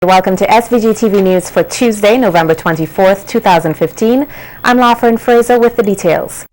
Welcome to SVG-TV News for Tuesday, November 24th, 2015. I'm Lafren Fraser with the details.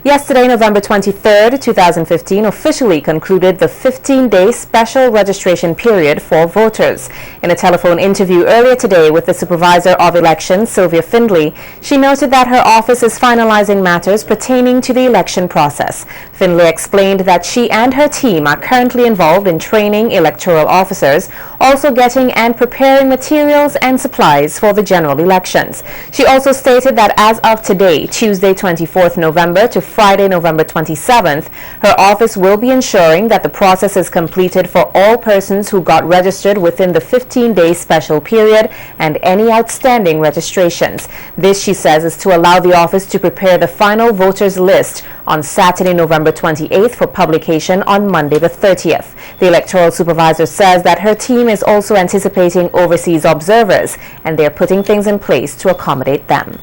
Yesterday, November 23rd, 2015, officially concluded the 15-day special registration period for voters. In a telephone interview earlier today with the Supervisor of Elections, Sylvia Findlay, she noted that her office is finalizing matters pertaining to the election process. Findlay explained that she and her team are currently involved in training electoral officers, also getting and preparing materials and supplies for the general elections. She also stated that as of today, Tuesday 24th November to Friday, November 27th, her office will be ensuring that the process is completed for all persons who got registered within the 15-day special period and any outstanding registrations. This, she says, is to allow the office to prepare the final voters list on Saturday, November 28th for publication on Monday the 30th. The electoral supervisor says that her team is also anticipating overseas observers, and they're putting things in place to accommodate them.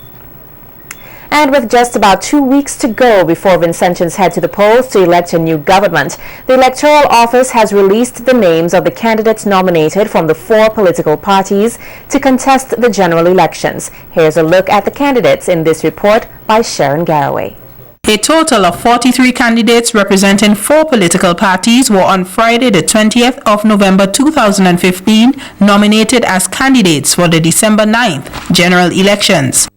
And with just about 2 weeks to go before Vincentians head to the polls to elect a new government, the Electoral Office has released the names of the candidates nominated from the 4 political parties to contest the general elections. Here's a look at the candidates in this report by Sharon Garraway. A total of 43 candidates representing 4 political parties were on Friday the 20th of November 2015 nominated as candidates for the December 9th general elections.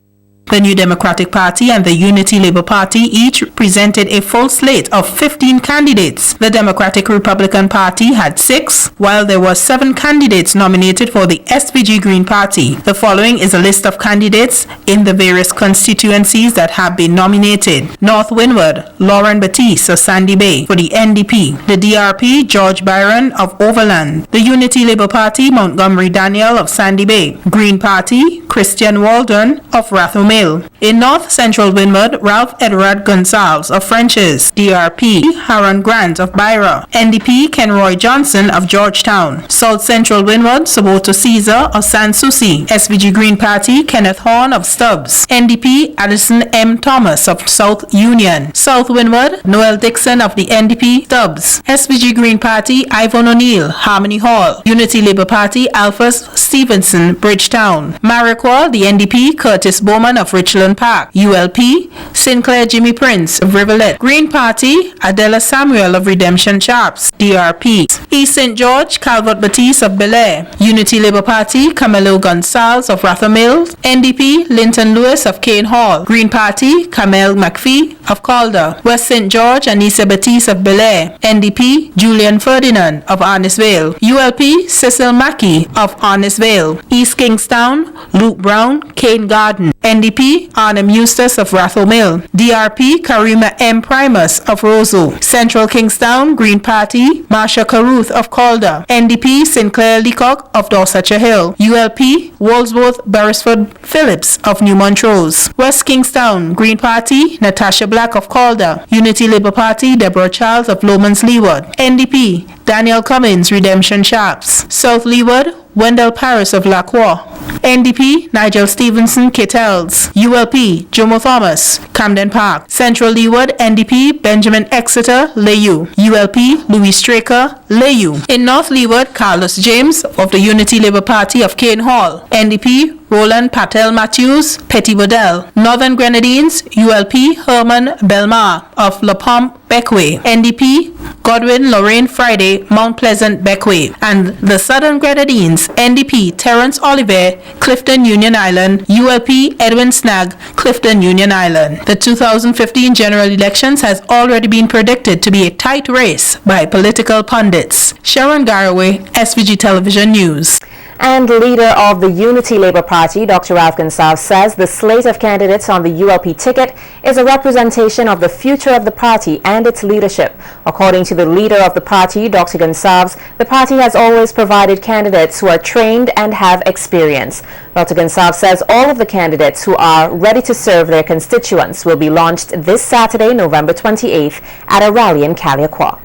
The New Democratic Party and the Unity Labour Party each presented a full slate of 15 candidates. The Democratic Republican Party had 6, while there were 7 candidates nominated for the SVG Green Party. The following is a list of candidates in the various constituencies that have been nominated. North Windward, Lauren Batiste of Sandy Bay for the NDP. The DRP, George Byron of Overland. The Unity Labour Party, Montgomery Daniel of Sandy Bay. Green Party, Christian Walden of Rathomel. In North Central Windward, Ralph Edward Gonzalez of French's. DRP, Haron Grant of Byra. NDP, Kenroy Johnson of Georgetown. South Central Windward, Soboto Caesar of San Souci. SVG Green Party, Kenneth Horn of Stubbs. NDP, Addison M. Thomas of South Union. South Windward, Noel Dixon of the NDP, Stubbs. SVG Green Party, Ivan O'Neill, Harmony Hall. Unity Labour Party, Alphas Stevenson, Bridgetown. Mariqual, the NDP, Curtis Bowman of Richland Park. ULP, Sinclair Jimmy Prince of Rivulet. Green Party, Adela Samuel of Redemption Sharps. DRP, East St. George, Calvert Batiste of Bel Air. Unity Labour Party, Camilo Gonzalez of Rathomil. NDP, Linton Lewis of Cane Hall. Green Party, Camille McPhee of Calder. West St. George, Anissa Batiste of Bel Air. NDP, Julian Ferdinand of Arnisvale. ULP, Cecil Mackey of Arnisvale. East Kingstown, Luke Brown, Cane Garden. NDP, Arnhem Eustace of Rathomil. DRP, Karima M. Primus of Roseau. Central Kingstown, Green Party, Marsha Caruth of Calder. NDP, Sinclair Leacock of Dorsetshire Hill. ULP, Walsworth Beresford Phillips of New Montrose. West Kingstown, Green Party, Natasha Black of Calder. Unity Labour Party, Deborah Charles of Lomans Leeward. NDP, Daniel Cummins, Redemption Sharps. South Leeward, Wendell Paris of Lacroix. NDP, Nigel Stevenson, Kettles. ULP, Jomo Thomas, Camden Park. Central Leeward, NDP, Benjamin Exeter, Layou. ULP, Louis Straker, Layou. In North Leeward, Carlos James of the Unity Labour Party of Cane Hall. NDP, Roland Patel Matthews, Petty Bodell. Northern Grenadines, ULP, Herman Belmar of La Pompe, Beckway. NDP, Godwin Lorraine Friday, Mount Pleasant, Beckway. And the Southern Grenadines, NDP, Terence Oliver, Clifton Union Island. ULP, Edwin Snag, Clifton Union Island. The 2015 general elections has already been predicted to be a tight race by political pundits. Sharon Garraway, SVG Television News. And leader of the Unity Labour Party, Dr. Ralph Gonsalves, says the slate of candidates on the ULP ticket is a representation of the future of the party and its leadership. According to the leader of the party, Dr. Gonsalves, the party has always provided candidates who are trained and have experience. Dr. Gonsalves says all of the candidates who are ready to serve their constituents will be launched this Saturday, November 28th, at a rally in Caliacua.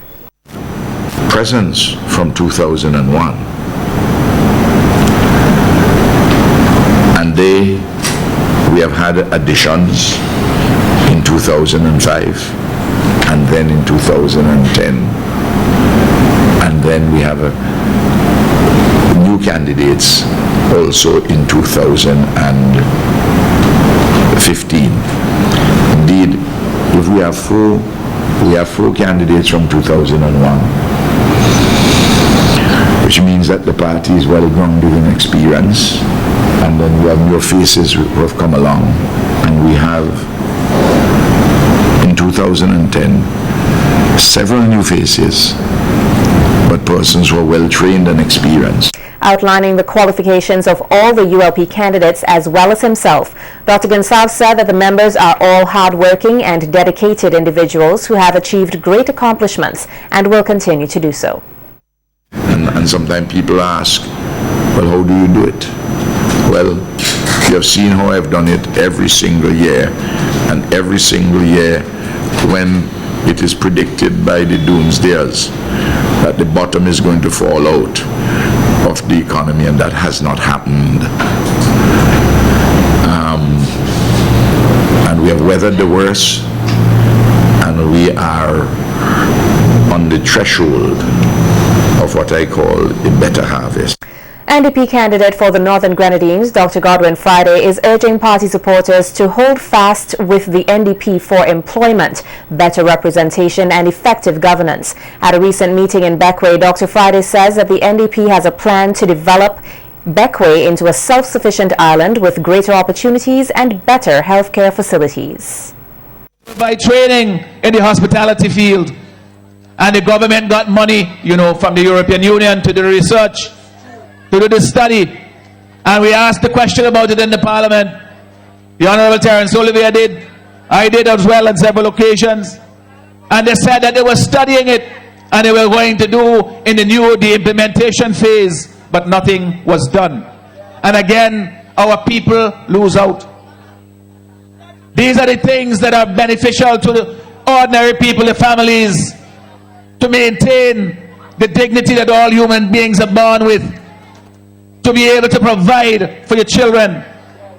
Presence from 2001. And we have had additions in 2005 and then in 2010, and then we have new candidates also in 2015. Indeed, if we have four candidates from 2001, which means that the party is well grounded in experience. And then we have new faces who have come along. And we have, in 2010, several new faces, but persons who are well trained and experienced. Outlining the qualifications of all the ULP candidates as well as himself, Dr. Gonsalves said that the members are all hardworking and dedicated individuals who have achieved great accomplishments and will continue to do so. And sometimes people ask, well, how do you do it? Well, you have seen how I've done it every single year, and every single year when it is predicted by the doomsdayers that the bottom is going to fall out of the economy, and that has not happened. And we have weathered the worst, and we are on the threshold of what I call a better harvest. NDP candidate for the Northern Grenadines, Dr. Godwin Friday, is urging party supporters to hold fast with the NDP for employment, better representation and effective governance. At a recent meeting in Bequia, Dr. Friday says that the NDP has a plan to develop Bequia into a self-sufficient island with greater opportunities and better healthcare facilities. By training in the hospitality field, and the government got money, from the European Union to do the research, to do the study, and we asked the question about it in the Parliament. The Honorable Terence Olivier did, I did as well on several occasions, and they said that they were studying it and they were going to do in the implementation phase, but nothing was done. And again, our people lose out. These are the things that are beneficial to the ordinary people, the families, to maintain the dignity that all human beings are born with, to be able to provide for your children,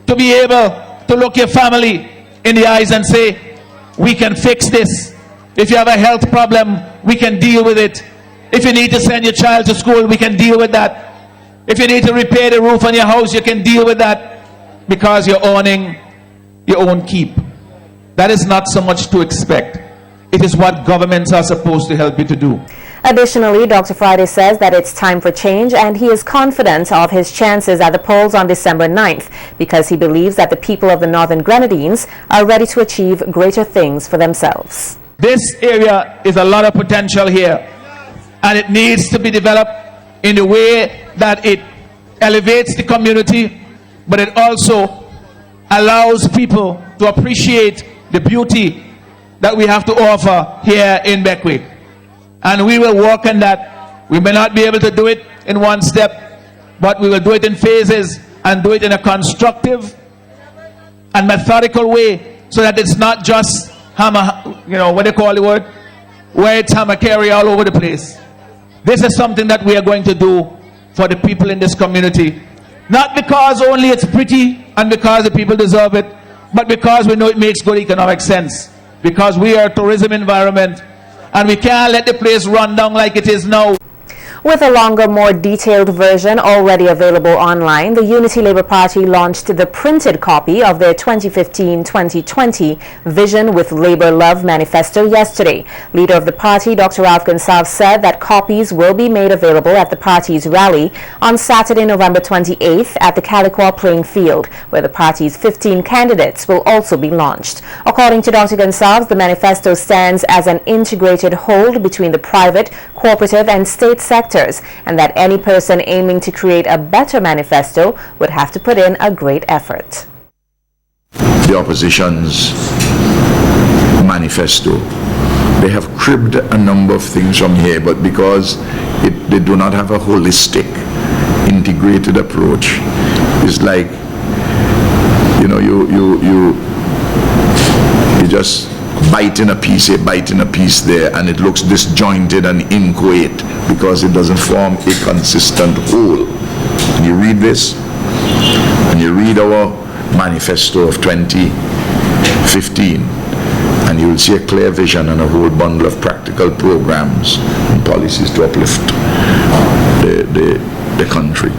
to be able to look your family in the eyes and say, we can fix this. If you have a health problem, we can deal with it. If you need to send your child to school, we can deal with that. If you need to repair the roof on your house, you can deal with that, because you're owning your own keep. That is not so much to expect. It is what governments are supposed to help you to do. Additionally, Dr. Friday says that it's time for change, and he is confident of his chances at the polls on December 9th because he believes that the people of the Northern Grenadines are ready to achieve greater things for themselves. This area is a lot of potential here, and it needs to be developed in a way that it elevates the community, but it also allows people to appreciate the beauty that we have to offer here in Bequia. And we will work on that. We may not be able to do it in one step, but we will do it in phases and do it in a constructive and methodical way, so that it's not just hammer, what they call the word, where it's hammer-carry all over the place. This is something that we are going to do for the people in this community. Not because only it's pretty and because the people deserve it, but because we know it makes good economic sense. Because we are a tourism environment, and we can't let the place run down like it is now. With a longer, more detailed version already available online, the Unity Labour Party launched the printed copy of their 2015-2020 Vision with Labour Love manifesto yesterday. Leader of the party, Dr. Ralph Gonsalves, said that copies will be made available at the party's rally on Saturday, November 28th at the Caliacua playing field, where the party's 15 candidates will also be launched. According to Dr. Gonsalves, the manifesto stands as an integrated whole between the private, cooperative and state sector sectors, and that any person aiming to create a better manifesto would have to put in a great effort. The opposition's manifesto, they have cribbed a number of things from here, but because they do not have a holistic, integrated approach, it's like, you know, you just bite in a piece here, bite in a piece there, and it looks disjointed and inchoate because it doesn't form a consistent whole. And you read this, and you read our manifesto of 2015, and you will see a clear vision and a whole bundle of practical programs and policies to uplift the country.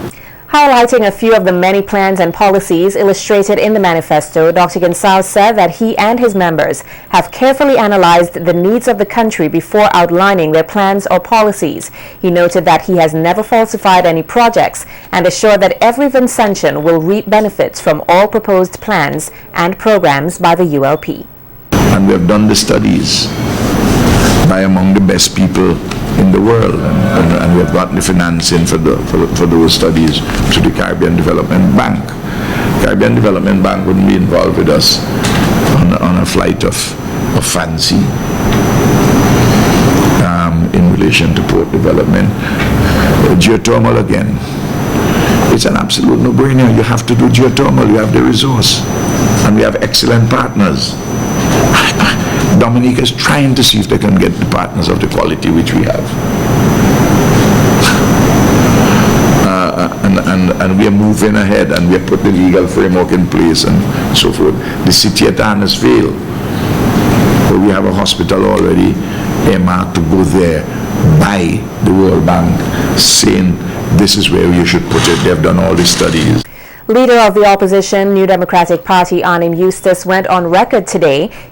Highlighting a few of the many plans and policies illustrated in the manifesto, Dr. Gonsalves said that he and his members have carefully analyzed the needs of the country before outlining their plans or policies. He noted that he has never falsified any projects and assured that every Vincentian will reap benefits from all proposed plans and programs by the ULP. And we have done the studies by among the best people in the world, and we have gotten the financing for those studies through the Caribbean Development Bank. Caribbean Development Bank wouldn't be involved with us on a flight of fancy in relation to port development. Geothermal again, it's an absolute no-brainer. You have to do geothermal. You have the resource, and we have excellent partners. Dominica is trying to see if they can get the partners of the quality which we have. And we are moving ahead, and we have put the legal framework in place and so forth. The city at Annisvale, where we have a hospital already earmarked to go there by the World Bank, saying this is where you should put it. They have done all the studies. Leader of the opposition, New Democratic Party, Arnim Eustace, went on record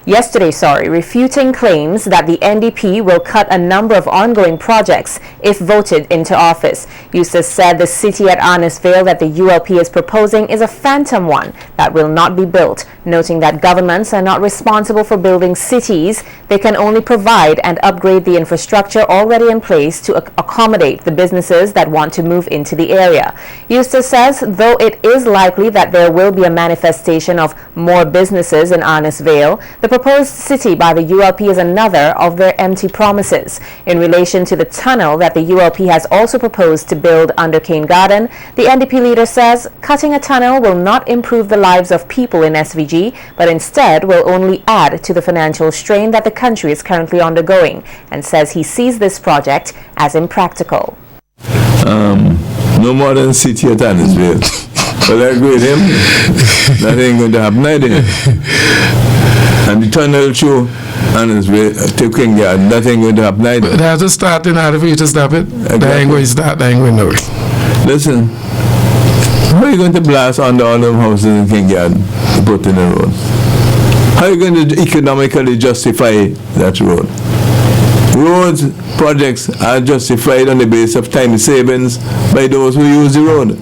yesterday, refuting claims that the NDP will cut a number of ongoing projects if voted into office. Eustace said the city at Annisvale that the ULP is proposing is a phantom one that will not be built, noting that governments are not responsible for building cities. They can only provide and upgrade the infrastructure already in place to accommodate the businesses that want to move into the area. Eustace says, though it is likely that there will be a manifestation of more businesses in Annisvale, the proposed city by the ULP is another of their empty promises. In relation to the tunnel that the ULP has also proposed to build under Cane Garden, the NDP leader says cutting a tunnel will not improve the lives of people in SVG, but instead will only add to the financial strain that the country is currently undergoing, and says he sees this project as impractical. No more than city at Annisvale. Well, I agree with him. That ain't going to happen either. And the tunnel through Annisvale to King Garden, that ain't going to happen either. It has to start in order for you to stop it. Exactly. That ain't going to start, that ain't going to work. Listen, how are you going to blast under all them houses in King Garden to put in the road? How are you going to economically justify that road? Roads projects are justified on the basis of time savings by those who use the road.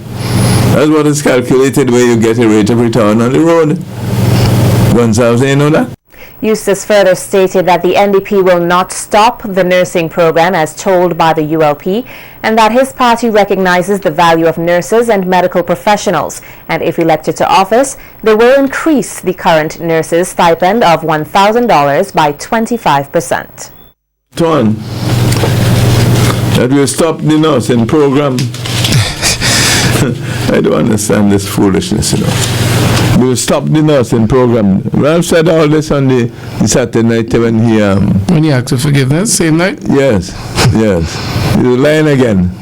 That's what is calculated where you get a rate of return on the road. Gonsalves, you know that? Eustace further stated that the NDP will not stop the nursing program as told by the ULP, and that his party recognizes the value of nurses and medical professionals, and if elected to office, they will increase the current nurses' stipend of $1,000 by 25%. That will stop the nursing program. I don't understand this foolishness, you know. We'll stop the nursing program. Ralph said all this on the Saturday night when he... when he asked for forgiveness, same night? Yes. He's lying again.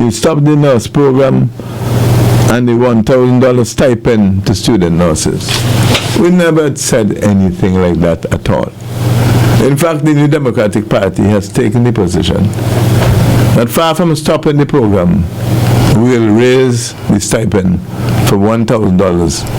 You stop the nurse program and the $1,000 stipend to student nurses. We never said anything like that at all. In fact, the New Democratic Party has taken the position that far from stopping the program, we will raise the stipend from $1,000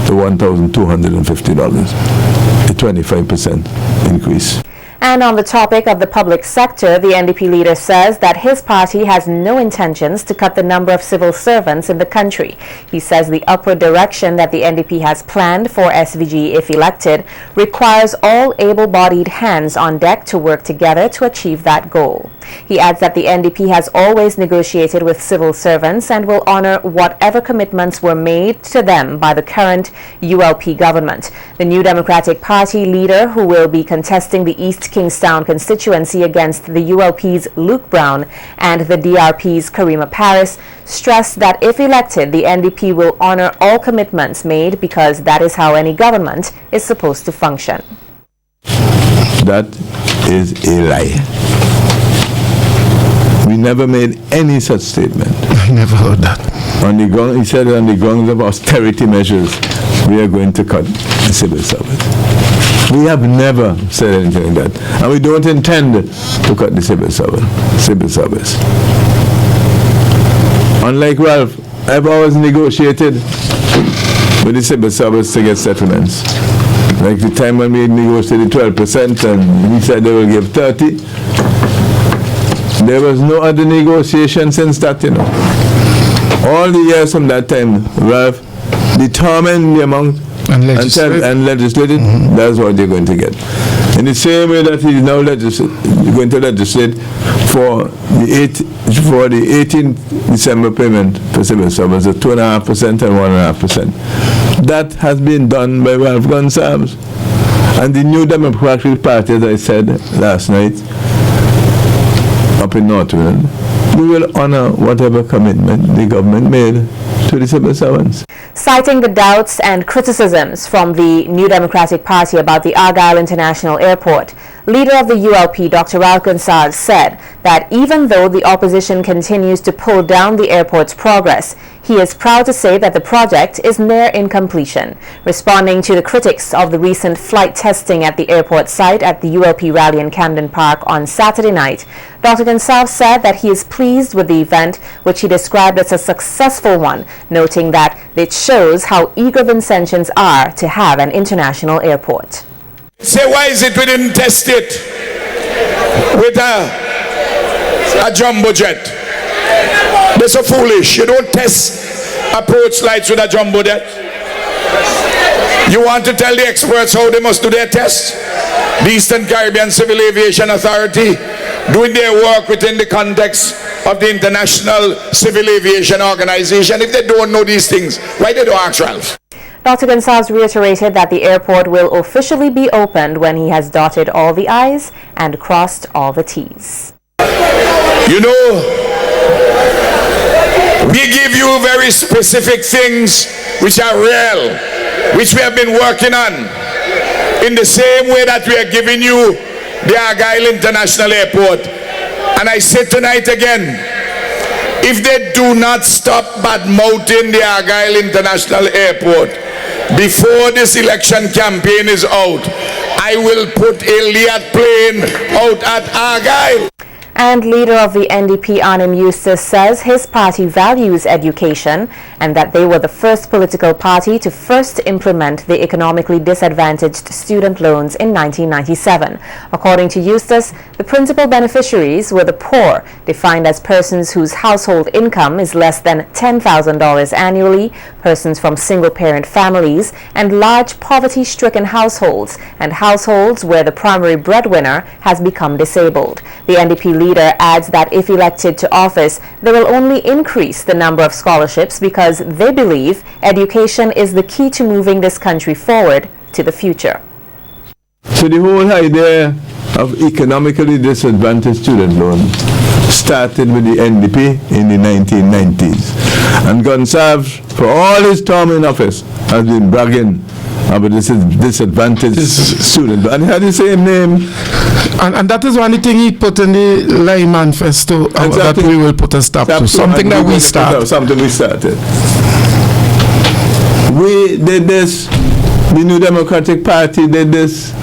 to $1,250, a 25% increase. And on the topic of the public sector, the NDP leader says that his party has no intentions to cut the number of civil servants in the country. He says the upward direction that the NDP has planned for SVG if elected requires all able-bodied hands on deck to work together to achieve that goal. He adds that the NDP has always negotiated with civil servants and will honor whatever commitments were made to them by the current ULP government. The New Democratic Party leader, who will be contesting the East Kingstown constituency against the ULP's Luke Brown and the DRP's Karima Paris, stressed that if elected, the NDP will honor all commitments made because that is how any government is supposed to function. That is a lie. We never made any such statement. I never heard that. He said on the grounds of austerity measures, we are going to cut the civil service. We have never said anything like that. And we don't intend to cut the civil service. Unlike Ralph, I've always negotiated with the civil service to get settlements. Like the time when we negotiated 12% and he said they will give 30%. There was no other negotiation since that, All the years from that time, Ralph determined the amount and legislated, that's what they're going to get. In the same way that he's now going to legislate for the 18th December payment for civil service of 2.5% and 1.5%. That has been done by Ralph Gonsalves. And the New Democratic Party, as I said last night, up in Northwood, we will honor whatever commitment the government made to the civil servants. Citing the doubts and criticisms from the New Democratic Party about the Argyle International Airport, leader of the ULP, Dr. Ralph Gonsalves, said that even though the opposition continues to pull down the airport's progress, he is proud to say that the project is near incompletion. Responding to the critics of the recent flight testing at the airport site at the ULP rally in Camden Park on Saturday night, Dr. Gonsalves said that he is pleased with the event, which he described as a successful one, noting that it shows how eager Vincentians are to have an international airport. Say, why is it we didn't test it with a jumbo jet? They're so foolish. You don't test approach lights with a jumbo jet. You want to tell the experts how they must do their tests? The Eastern Caribbean Civil Aviation Authority doing their work within the context of the International Civil Aviation Organization. If they don't know these things, why they don't ask Ralph? Dr. Gonsalves reiterated that the airport will officially be opened when he has dotted all the I's and crossed all the T's. You know, we give you very specific things which are real, which we have been working on, in the same way that we are giving you the Argyle International Airport. And I say tonight again, if they do not stop badmouthing the Argyle International Airport before this election campaign is out, I will put a Lear plane out at Argyle. And leader of the NDP, Arnim Eustace, says his party values education and that they were the first political party to first implement the economically disadvantaged student loans in 1997. According to Eustace, the principal beneficiaries were the poor, defined as persons whose household income is less than $10,000 annually, persons from single-parent families, and large poverty-stricken households, and households where the primary breadwinner has become disabled. The NDP leader adds that if elected to office, they will only increase the number of scholarships because they believe education is the key to moving this country forward to the future. So the whole idea of economically disadvantaged student loans started with the NDP in the 1990s. And Gonsalves, for all his term in office, has been bragging about this disadvantaged student. And he had the same name. And that is one thing he put in the Lai manifesto that we will put a stop to. Something that we started. Something we started. We did this. The New Democratic Party did this.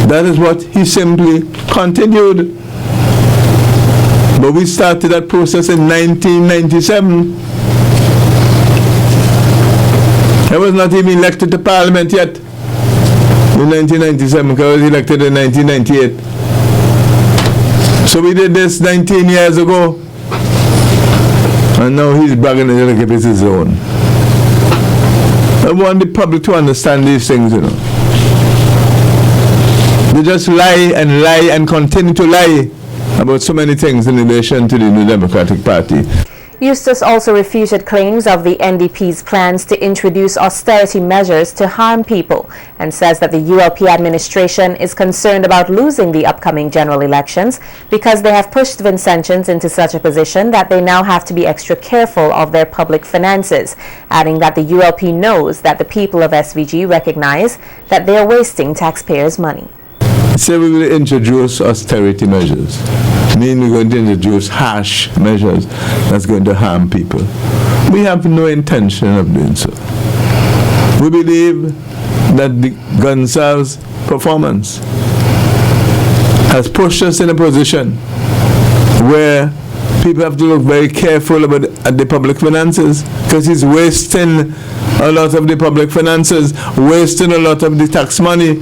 That is what he simply continued. But we started that process in 1997. I was not even elected to Parliament yet. in 1997 because I was elected in 1998. So we did this 19 years ago, and now he's bragging like if it's his own. I want the public to understand these things, you know. They just lie and continue to lie about so many things in relation to the New Democratic Party. Eustace also refuted claims of the NDP's plans to introduce austerity measures to harm people and says that the ULP administration is concerned about losing the upcoming general elections because they have pushed Vincentians into such a position that they now have to be extra careful of their public finances, adding that the ULP knows that the people of SVG recognize that they are wasting taxpayers' money. So we will introduce austerity measures. Meaning we're going to introduce harsh measures that's going to harm people. We have no intention of doing so. We believe that the Gonsalves performance has pushed us in a position where people have to look very careful at the public finances because he's wasting a lot of the public finances, wasting a lot of the tax money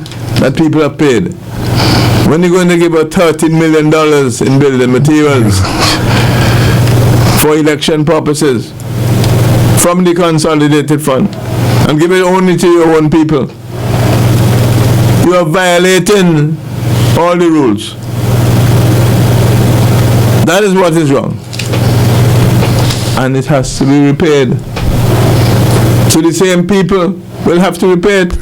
that people have paid. When you're going to give out $13 million in building materials for election purposes from the consolidated fund and give it only to your own people, you are violating all the rules. That is what is wrong. And it has to be repaid. So the same people will have to repay it.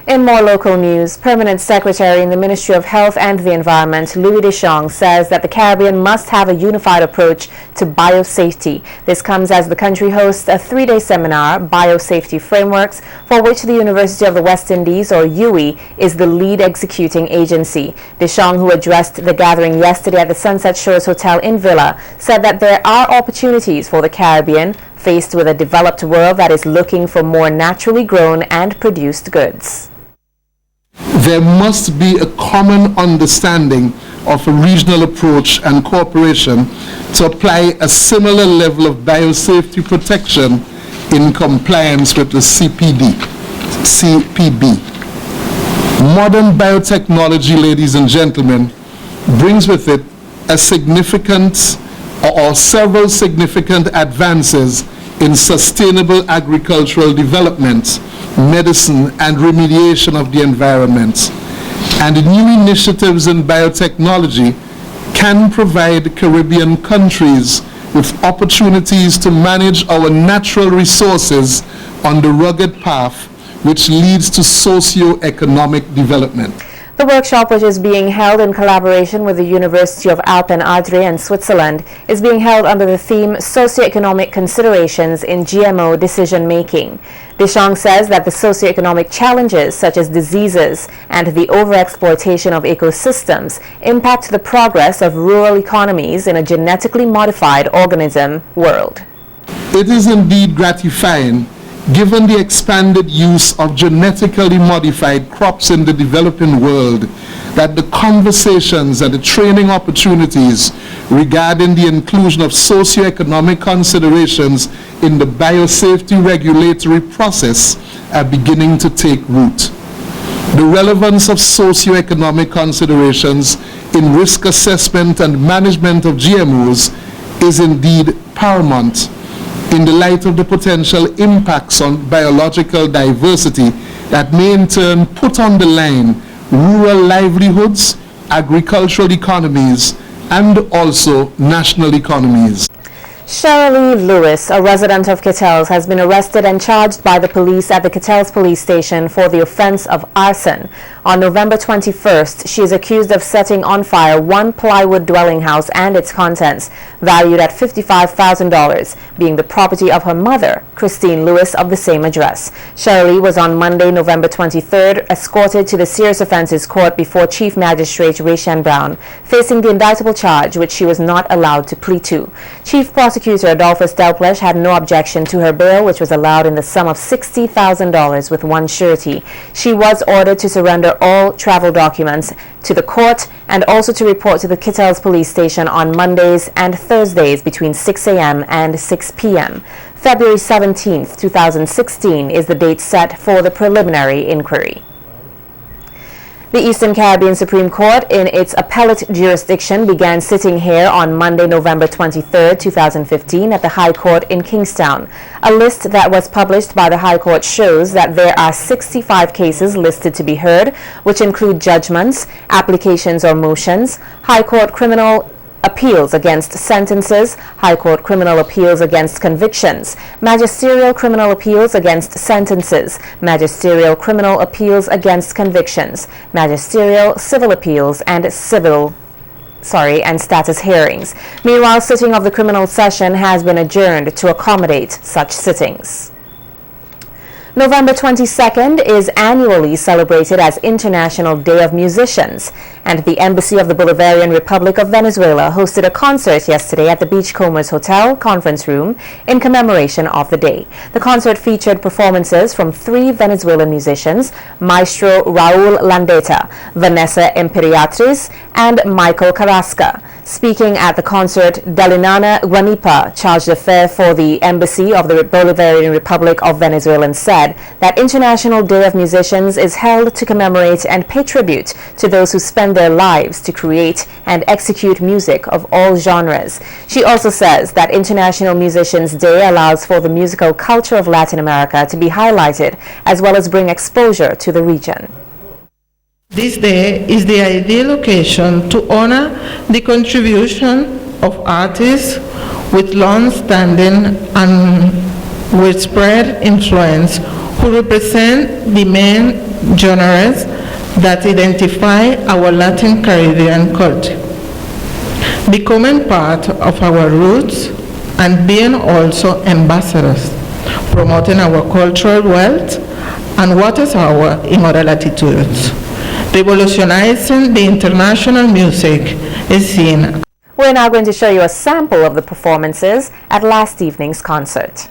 In more local news, Permanent Secretary in the Ministry of Health and the Environment, Louis Deschamps, says that the Caribbean must have a unified approach to biosafety. This comes as the country hosts a 3-day seminar, Biosafety Frameworks, for which the University of the West Indies, or UWI, is the lead executing agency. Deschamps, who addressed the gathering yesterday at the Sunset Shores Hotel in Villa, said that there are opportunities for the Caribbean faced with a developed world that is looking for more naturally grown and produced goods. There must be a common understanding of a regional approach and cooperation to apply a similar level of biosafety protection in compliance with the CPB. Modern biotechnology, ladies and gentlemen, brings with it a significant or several significant advances in sustainable agricultural development, medicine, and remediation of the environment. And the new initiatives in biotechnology can provide Caribbean countries with opportunities to manage our natural resources on the rugged path which leads to socio-economic development. The workshop, which is being held in collaboration with the University of Alpen Adria in Switzerland, is being held under the theme Socioeconomic Considerations in GMO Decision-Making. Deschamps says that the socioeconomic challenges such as diseases and the overexploitation of ecosystems impact the progress of rural economies in a genetically modified organism world. It is indeed gratifying, given the expanded use of genetically modified crops in the developing world, that the conversations and the training opportunities regarding the inclusion of socioeconomic considerations in the biosafety regulatory process are beginning to take root. The relevance of socioeconomic considerations in risk assessment and management of GMOs is indeed paramount in the light of the potential impacts on biological diversity that may in turn put on the line rural livelihoods, agricultural economies, and also national economies. Shirley Lewis, a resident of Kittels, has been arrested and charged by the police at the Kittels police station for the offense of arson. On November 21st, she is accused of setting on fire one plywood dwelling house and its contents, valued at $55,000, being the property of her mother, Christine Lewis, of the same address. Shirley was on Monday, November 23rd, escorted to the Serious Offences Court before Chief Magistrate Rayshan Brown, facing the indictable charge, which she was not allowed to plead to. Chief Prosecutor Adolphus Delplesh had no objection to her bail, which was allowed in the sum of $60,000 with one surety. She was ordered to surrender all travel documents to the court and also to report to the Kittels police station on Mondays and Thursdays between 6 a.m. and 6 p.m. February 17, 2016 is the date set for the preliminary inquiry. The Eastern Caribbean Supreme Court, in its appellate jurisdiction, began sitting here on Monday, November 23, 2015, at the High Court in Kingstown. A list that was published by the High Court shows that there are 65 cases listed to be heard, which include judgments, applications or motions, High Court criminal appeals against sentences, High Court criminal appeals against convictions, magisterial criminal appeals against sentences, magisterial criminal appeals against convictions, magisterial civil appeals and status hearings. Meanwhile, sitting of the criminal session has been adjourned to accommodate such sittings. November 22nd is annually celebrated as International Day of Musicians, and the Embassy of the Bolivarian Republic of Venezuela hosted a concert yesterday at the Beachcombers Hotel Conference Room in commemoration of the day. The concert featured performances from 3 Venezuelan musicians, Maestro Raul Landeta, Vanessa Imperatriz, and Michael Carrasca. Speaking at the concert, Dalinana Guanipa, charge d'affaires for the Embassy of the Bolivarian Republic of Venezuela, said that International Day of Musicians is held to commemorate and pay tribute to those who spend their lives to create and execute music of all genres. She also says that International Musicians Day allows for the musical culture of Latin America to be highlighted, as well as bring exposure to the region. This day is the ideal occasion to honor the contribution of artists with long-standing and widespread influence who represent the main genres that identify our Latin Caribbean culture, becoming part of our roots and being also ambassadors, promoting our cultural wealth and what is ours in other latitudes. Revolutionizing the international music is seen. We're now going to show you a sample of the performances at last evening's concert.